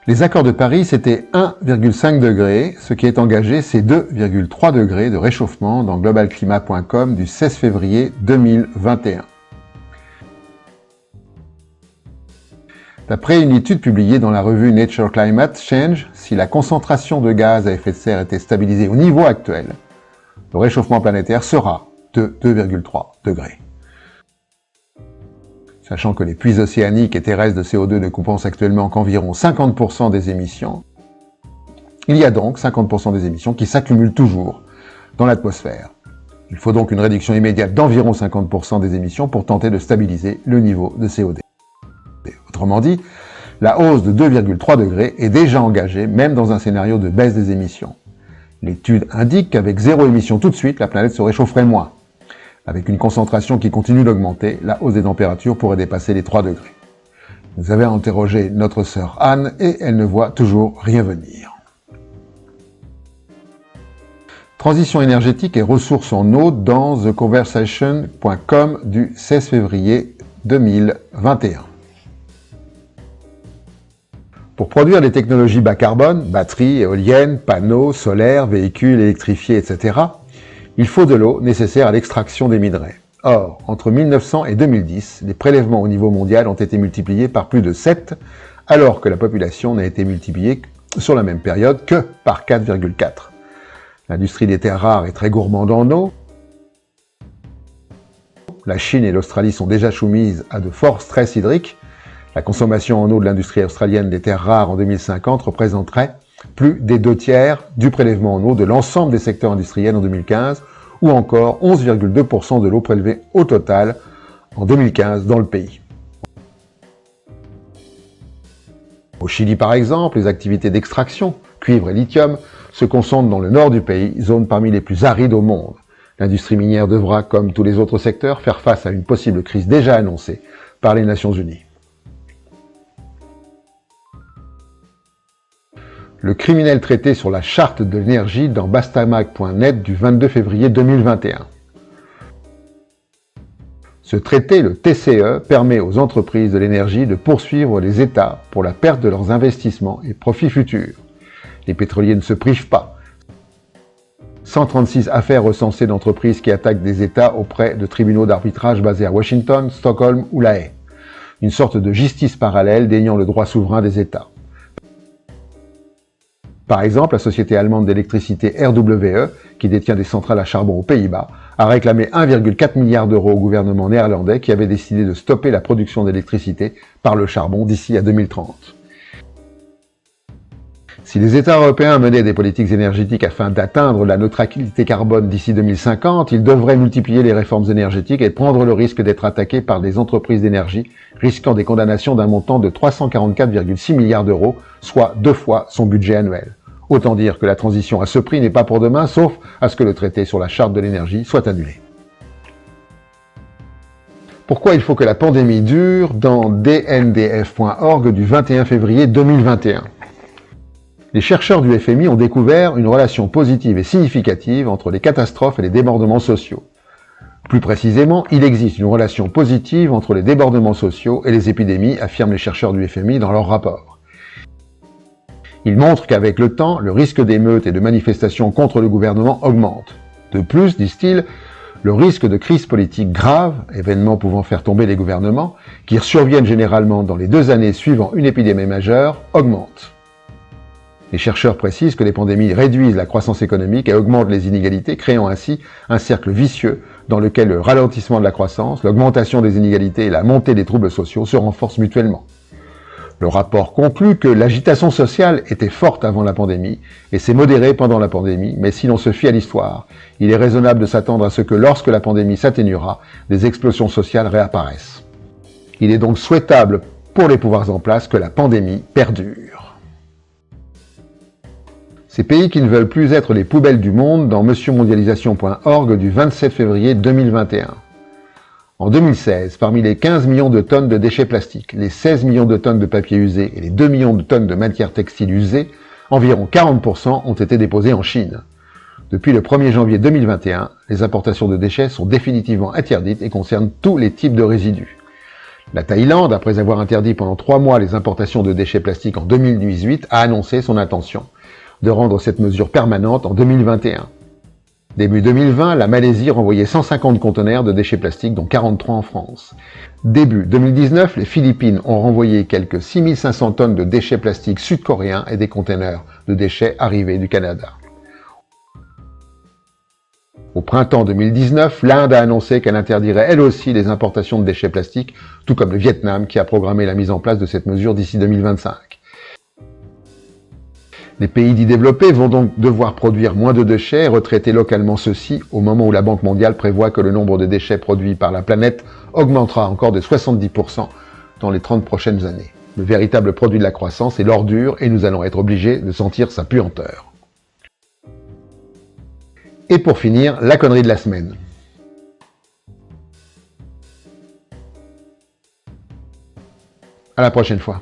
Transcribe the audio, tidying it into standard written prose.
Les accords de Paris, c'était 1,5 degré. Ce qui est engagé, c'est 2,3 degrés de réchauffement dans globalclimat.com du 16 février 2021. D'après une étude publiée dans la revue Nature Climate Change, si la concentration de gaz à effet de serre était stabilisée au niveau actuel, le réchauffement planétaire sera de 2,3 degrés. Sachant que les puits océaniques et terrestres de CO2 ne compensent actuellement qu'environ 50% des émissions, il y a donc 50% des émissions qui s'accumulent toujours dans l'atmosphère. Il faut donc une réduction immédiate d'environ 50% des émissions pour tenter de stabiliser le niveau de CO2. Autrement dit, la hausse de 2,3 degrés est déjà engagée, même dans un scénario de baisse des émissions. L'étude indique qu'avec zéro émission tout de suite, la planète se réchaufferait moins. Avec une concentration qui continue d'augmenter, la hausse des températures pourrait dépasser les 3 degrés. Nous avons interrogé notre sœur Anne et elle ne voit toujours rien venir. Transition énergétique et ressources en eau dans theconversation.com du 16 février 2021. Pour produire des technologies bas carbone, batteries, éoliennes, panneaux, solaires, véhicules électrifiés, etc., il faut de l'eau nécessaire à l'extraction des minerais. Or, entre 1900 et 2010, les prélèvements au niveau mondial ont été multipliés par plus de 7, alors que la population n'a été multipliée sur la même période que par 4,4. L'industrie des terres rares est très gourmande en eau. La Chine et l'Australie sont déjà soumises à de forts stress hydriques. La consommation en eau de l'industrie australienne des terres rares en 2050 représenterait plus des 2/3 du prélèvement en eau de l'ensemble des secteurs industriels en 2015, ou encore 11,2% de l'eau prélevée au total en 2015 dans le pays. Au Chili par exemple, les activités d'extraction, cuivre et lithium, se concentrent dans le nord du pays, zone parmi les plus arides au monde. L'industrie minière devra, comme tous les autres secteurs, faire face à une possible crise déjà annoncée par les Nations Unies. Le criminel traité sur la charte de l'énergie dans Bastamag.net du 22 février 2021. Ce traité, le TCE, permet aux entreprises de l'énergie de poursuivre les États pour la perte de leurs investissements et profits futurs. Les pétroliers ne se privent pas. 136 affaires recensées d'entreprises qui attaquent des États auprès de tribunaux d'arbitrage basés à Washington, Stockholm ou La Haye. Une sorte de justice parallèle déniant le droit souverain des États. Par exemple, la société allemande d'électricité RWE, qui détient des centrales à charbon aux Pays-Bas, a réclamé 1,4 milliard d'euros au gouvernement néerlandais qui avait décidé de stopper la production d'électricité par le charbon d'ici à 2030. Si les États européens menaient des politiques énergétiques afin d'atteindre la neutralité carbone d'ici 2050, ils devraient multiplier les réformes énergétiques et prendre le risque d'être attaqués par des entreprises d'énergie, risquant des condamnations d'un montant de 344,6 milliards d'euros, soit 2 fois son budget annuel. Autant dire que la transition à ce prix n'est pas pour demain, sauf à ce que le traité sur la charte de l'énergie soit annulé. Pourquoi il faut que la pandémie dure dans dndf.org du 21 février 2021. Les chercheurs du FMI ont découvert une relation positive et significative entre les catastrophes et les débordements sociaux. Plus précisément, il existe une relation positive entre les débordements sociaux et les épidémies, affirment les chercheurs du FMI dans leur rapport. Ils montrent qu'avec le temps, le risque d'émeutes et de manifestations contre le gouvernement augmente. De plus, disent-ils, le risque de crise politique grave, événements pouvant faire tomber les gouvernements, qui surviennent généralement dans les 2 années suivant une épidémie majeure, augmente. Les chercheurs précisent que les pandémies réduisent la croissance économique et augmentent les inégalités, créant ainsi un cercle vicieux dans lequel le ralentissement de la croissance, l'augmentation des inégalités et la montée des troubles sociaux se renforcent mutuellement. Le rapport conclut que l'agitation sociale était forte avant la pandémie et s'est modérée pendant la pandémie, mais si l'on se fie à l'histoire, il est raisonnable de s'attendre à ce que lorsque la pandémie s'atténuera, des explosions sociales réapparaissent. Il est donc souhaitable pour les pouvoirs en place que la pandémie perdure. Ces pays qui ne veulent plus être les poubelles du monde dans monsieurmondialisation.org du 27 février 2021. En 2016, parmi les 15 millions de tonnes de déchets plastiques, les 16 millions de tonnes de papier usé et les 2 millions de tonnes de matières textiles usées, environ 40% ont été déposés en Chine. Depuis le 1er janvier 2021, les importations de déchets sont définitivement interdites et concernent tous les types de résidus. La Thaïlande, après avoir interdit pendant 3 mois les importations de déchets plastiques en 2018, a annoncé son intention de rendre cette mesure permanente en 2021. Début 2020, la Malaisie renvoyait 150 conteneurs de déchets plastiques, dont 43 en France. Début 2019, les Philippines ont renvoyé quelques 6500 tonnes de déchets plastiques sud-coréens et des conteneurs de déchets arrivés du Canada. Au printemps 2019, l'Inde a annoncé qu'elle interdirait elle aussi les importations de déchets plastiques, tout comme le Vietnam qui a programmé la mise en place de cette mesure d'ici 2025. Les pays dits développés vont donc devoir produire moins de déchets et retraiter localement ceux-ci au moment où la Banque mondiale prévoit que le nombre de déchets produits par la planète augmentera encore de 70% dans les 30 prochaines années. Le véritable produit de la croissance est l'ordure et nous allons être obligés de sentir sa puanteur. Et pour finir, la connerie de la semaine. À la prochaine fois.